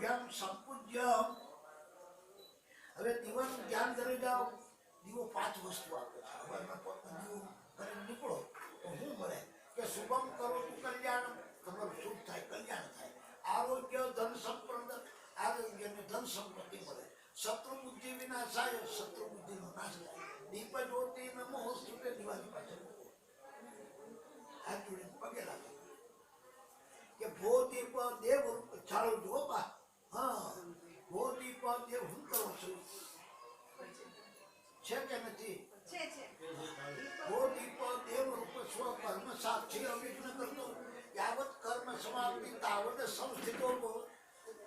અભ્યામ સંપૂજ્ય. હવે દીવાનું ધ્યાન કરી જાઓ. દીવો 5 વસ્તુ આપે છે. હવારના પોતમાં દીવો કરીને નીકળો તો શું મળે કે શુભમ કરો તું કલ્યાણ, તમારું શુભ થાય, કલ્યાણ થાય. આરોગ્ય ધન સંપદ, આરોગ્ય ને ધન સંપત્તિ મળે. શત્રુ બુદ્ધિ વિનાશાય, શત્રુ બુદ્ધિ નો નાશ થાય. દીપ જ્યોતિ નમો સ્તુતે, દિવાળી પાછળ હાથ જોડીને પગે લાગે કે ભો દીપ દેવ ચાલો જો બા. હા, ભો દીપ દેવ હું કરો છું છે કે નથી? ભો દીપ દેવ રૂપ સ્વ કર્મ સાક્ષી અવિઘ્ન કરતો, યાવત કર્મ સમાપ્તિ તાવત સંસ્થિતો.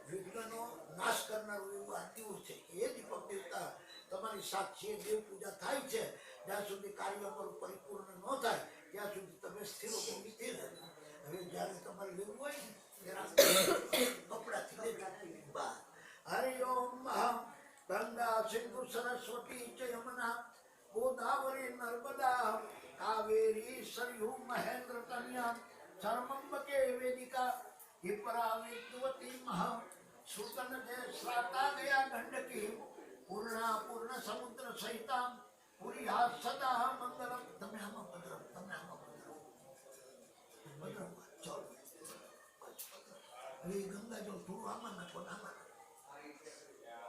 વિઘ્નનો નાશ કરનારું એવું આ દીવું છે. એ દીપક દેવતા તમારી સાક્ષી દેવ પૂજા થાય છે. જ્યાં સુધી કાર્ય પર પરિપૂર્ણ ન થાય ત્યાં સુધી તમે સ્થિર સ્થિર. હવે જયારે તમારે લેવું હોય ને કપડાથી લેવું. હરિ ઓમ ગંગા સિંધુ સરસ્વતી ચ યમુના ગોદાવરી નર્મદા કાવેરી સરયુ મહેન્દ્ર કન્યા ધર્મંબકે વેદિકા વિપરા વિદ્વતી મહા સુતન દે શ્રાતા ગયા ગંડકી પૂર્ણા પૂર્ણ સમુદ્ર સહિતા પૂરી હાથ સદા મંગલમ. તમે આમાં ભદ્રમ, તમે આમાં ભદ્રમ ભદ્રમ. ચાલો હવે ગંગા જો થોડું આમાં નાખો, આમાં